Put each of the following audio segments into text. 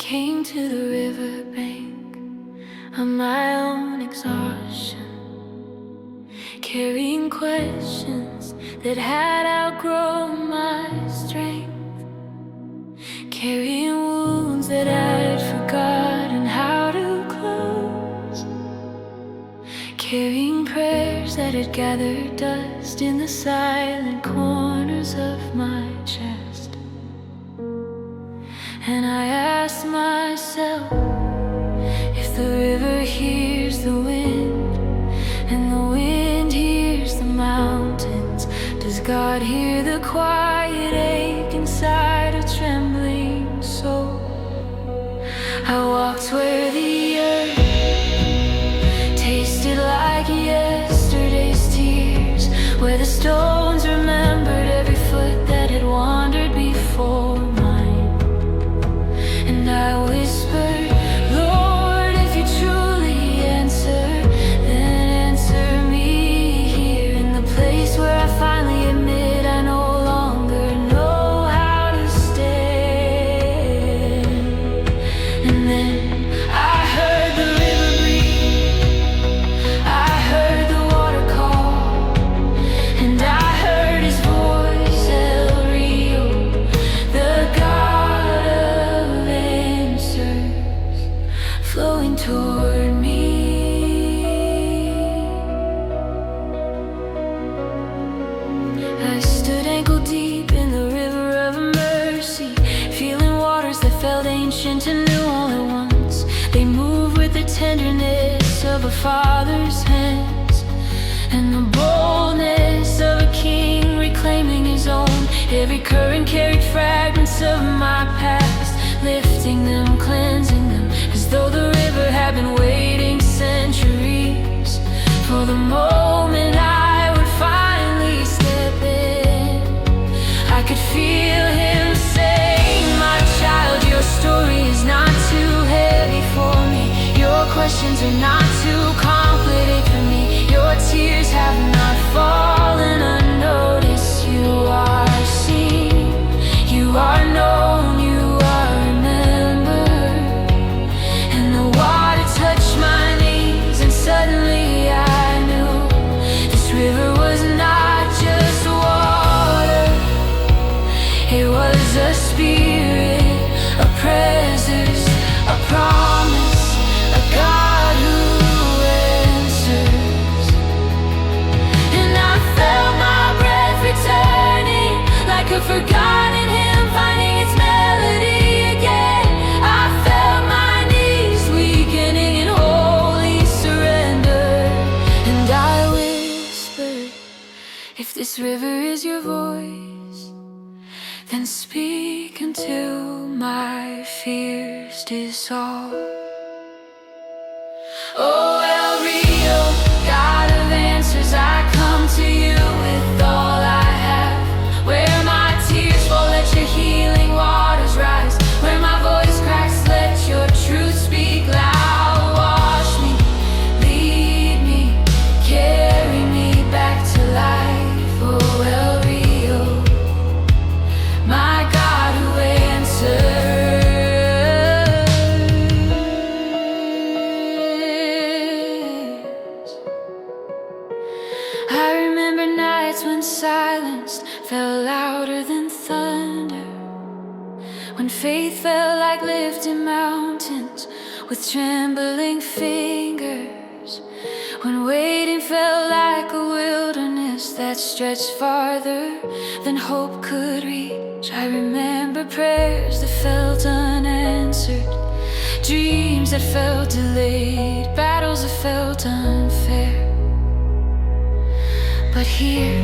came to the riverbank of my own exhaustion, carrying questions that had outgrown my strength, carrying wounds that I'd forgotten how to close, carrying prayers that had gathered dust in the silent corners of my chest. And I asked myself, if the river hears the wind and the wind hears the mountains, does God hear the quiet ache inside a trembling soul? I walked where the earth tasted like yesterday's tears, where the stones remembered every foot that had wandered before mine. And I whispered, Lord, if you truly answer, then answer me here, in the place where I finally admit I no longer know how to stand. And then I heard the river breathe, I heard the water call, and I heard his voice, El Rio, the God of answers, flowing toward me. I stood ankle deep in the river of mercy, feeling waters that felt ancient and new all at once. They moved with the tenderness of a father's hands, and the boldness of a king reclaiming his own. Every current carried fragments of my past, lifting them, cleansing them, as though the river had been waiting centuries for the moment I would finally step in. I could feel him saying, my child, your story is not too heavy for me. Your questions are not too complicated for me. Your tears have not fallen unnoticed. You are seen, you are known, you are remembered. And the water touched my knees, and suddenly I knew this river was not just water. It was a spirit, a presence, a promise, a God who answers. And I felt my breath returning, like a forgotten hymn finding its melody again. I felt my knees weakening in holy surrender, and I whispered, if this river is your voice, then speak until my fears dissolve. Oh, El Rio, God of answers, I come to you with all I have. Where my tears fall, let your healing waters rise. Where my voice cracks, let your truth speak loud. Wash me, lead me, carry me back to life. Oh, El Rio, my God who answers. I remember nights when silence felt louder than thunder, when faith felt like lifting mountains with trembling fingers, when waiting felt like a wilderness that stretched farther than hope could reach. I remember prayers that felt unanswered, dreams that felt delayed, battles that felt unfair. But here,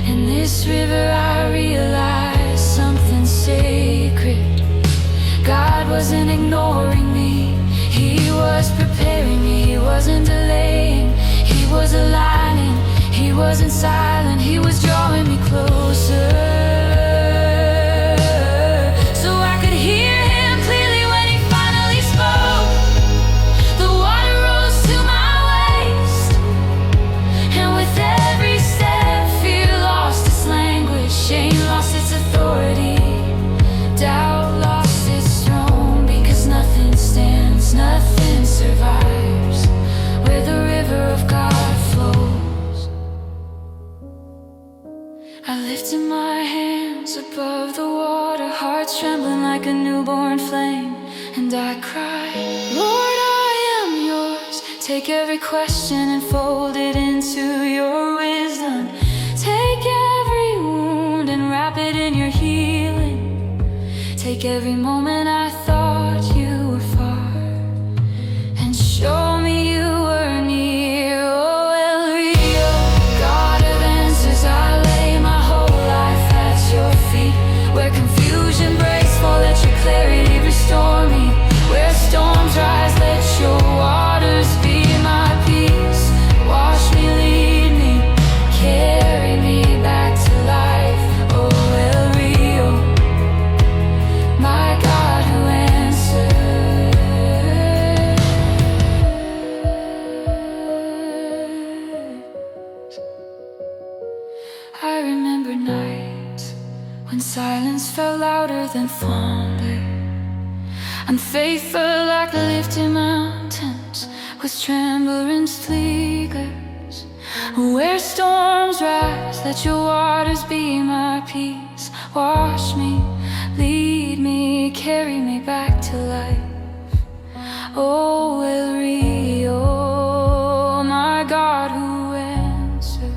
in this river, I realized something sacred. God wasn't ignoring me, He was preparing me. He wasn't delaying, He was aligning. He wasn't silent, He was drawing me closer, so I could hear Him clearly when He finally spoke. The water rose to my waist, and with every step, fear lost its language, shame lost its authority, doubt lost its throne, because and I cry, Lord, I am yours. Take every question and fold it into your wisdom. Take every wound and wrap it in your healing. Take every moment I thought you were far and show me you were near. Oh, El Rio, God of answers, I lay my whole life at your feet. Where confusion breaks, fall, let your clarity restore me. Where storms rise, let your waters be my peace. Wash me, lead me, carry me back to life. Oh, El Rio, my God who answers. I remember nights when silence felt louder than thunder. Unfaithful like lifted mountains with trembling sleekers. Where storms rise, let your waters be my peace. Wash me, lead me, carry me back to life. Oh, El Rio, my God who answers.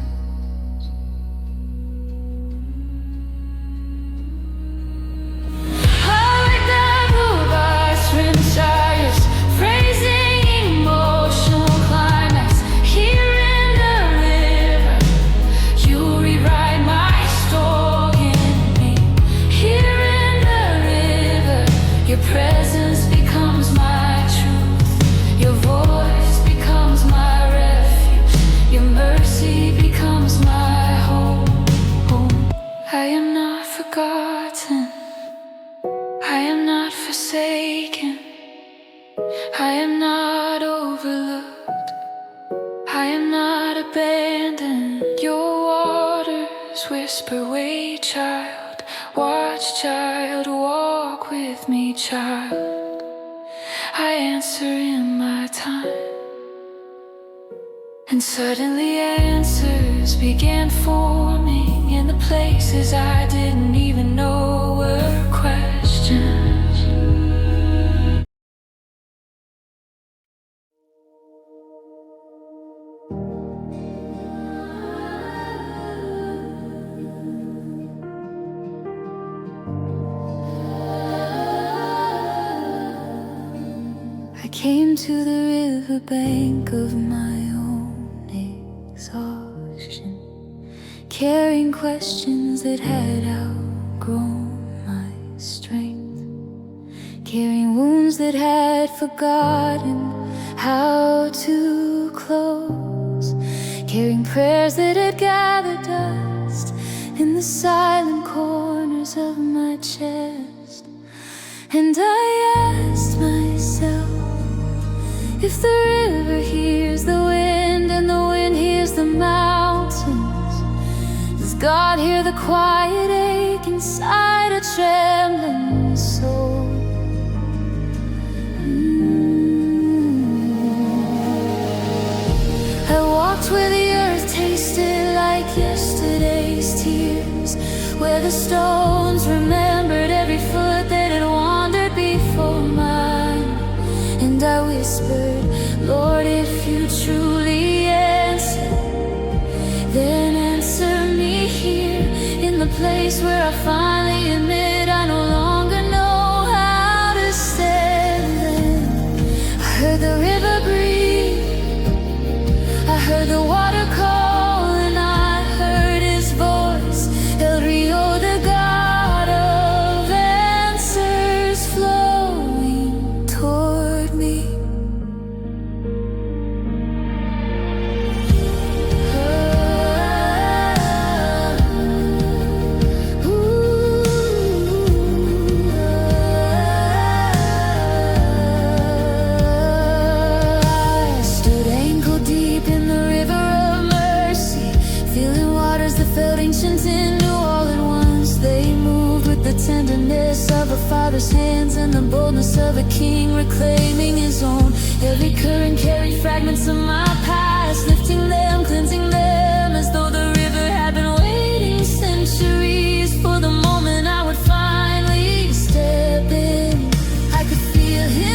Your presence becomes my truth. Your voice becomes my refuge. Your mercy becomes my home. I am not forgotten. I am not forsaken. I am not overlooked. I am not abandoned. Your waters whisper, wait, child. Watch, child, walk with me, child. I answer in my time. And suddenly answers began forming in the places I didn't even know were questions. I came to the riverbank of my own exhaustion, carrying questions that had outgrown my strength, carrying wounds that had forgotten how to close, carrying prayers that had gathered dust in the silent corners of my chest. And I asked myself, if the river hears the wind and the wind hears the mountains, does God hear the quiet ache inside a trembling soul? I walked where the earth tasted like yesterday's tears, where the stones remembered every foot that had wandered before mine. And I whispered, Lord, if you truly answer, then answer me here in the place where I finally admit I no longer know how to stand. Then I heard the river breathe, I heard the water call, and I heard his voice, El Rio, the God of answers, flowing toward me. Tenderness of a father's hands and the boldness of a king reclaiming his own. Every current carried fragments of my past, lifting them, cleansing them, as though the river had been waiting centuries for the moment I would finally step in. I could feel him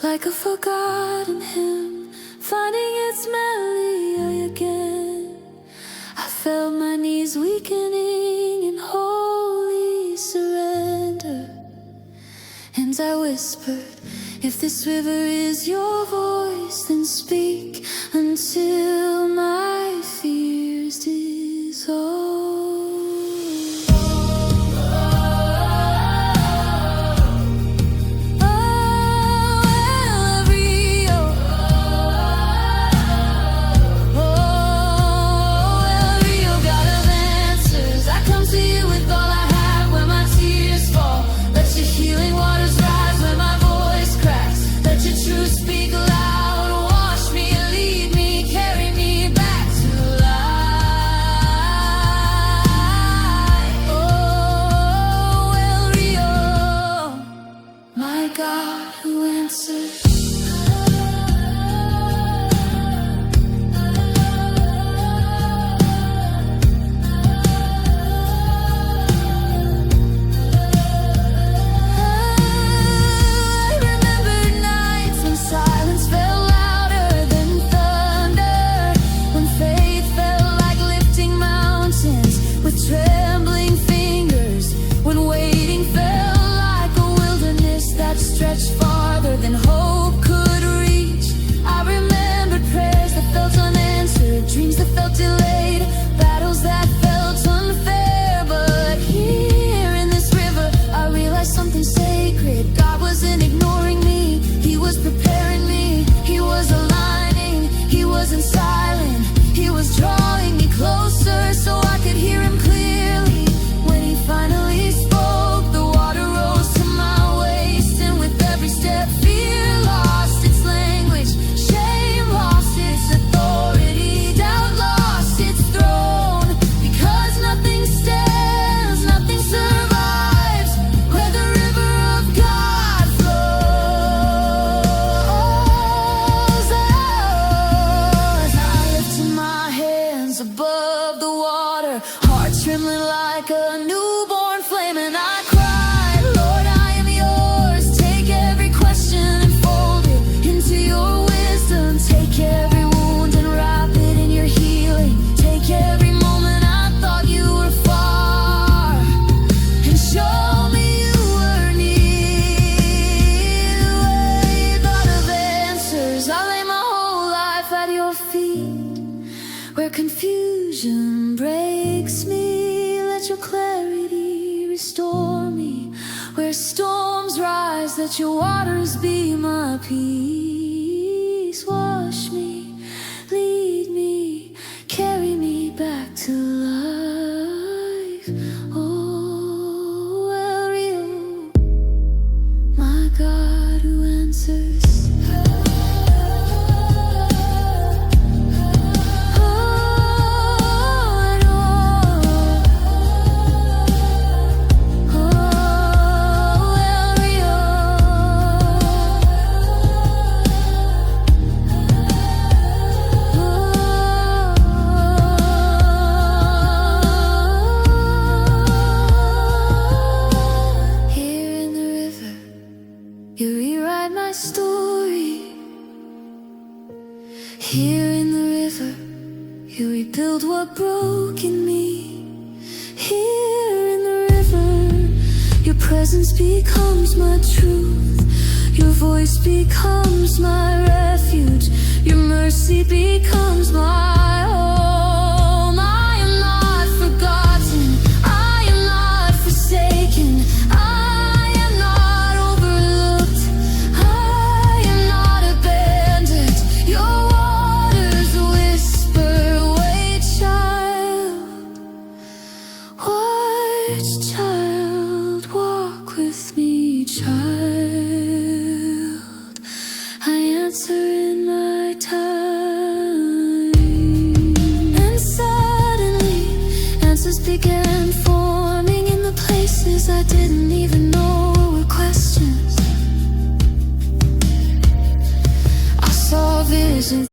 like a forgotten hymn, finding its melody again. I felt my knees weakening in holy surrender, and I whispered, if this river is your voice, then speak until my fears dissolve. God who answers. I remember nights when silence felt louder than thunder, when faith felt like lifting mountains with trembling fingers, when waiting felt that stretched farther than hope could reach. I remembered prayers that felt unanswered, dreams that felt delayed, battles that felt unfair. But here in this river, I realized something sacred. God wasn't ignoring me, He was preparing me. He was aligning, He wasn't silent. He was drawing me closer so I could hear Him clearly. When He finally spoke, the water rose to my waist, and with every step, fear lost its language, shame lost its authority, doubt lost its throne. Because nothing stands, nothing survives where the river of God flows. As I lifted my hands above the water, heart trembling like a newborn flame, and I cried, Lord, I am yours. Take every question and fold it into your wisdom. Take every wound and wrap it in your healing. Take every moment I thought you were far, and show me you were near. The God of answers, I lay my whole life at your feet. Where confusion breaks me, let your clarity restore me. Where storms rise, let your waters be my peace. Wash me, lead me, carry me back to life. Oh, El Rio, my God who answers. You rewrite my story. Here in the river, you rebuild what broke in me. Here in the river, your presence becomes my truth. Your voice becomes my refuge. Your mercy becomes my home. I am not forgotten. I am not forsaken. I am not overlooked. I am not abandoned. Your waters whisper, wait, child. Watch, child. Walk with me, child. I answer in my time. And suddenly, answers began forming in the places I didn't even know were questions. I saw visions.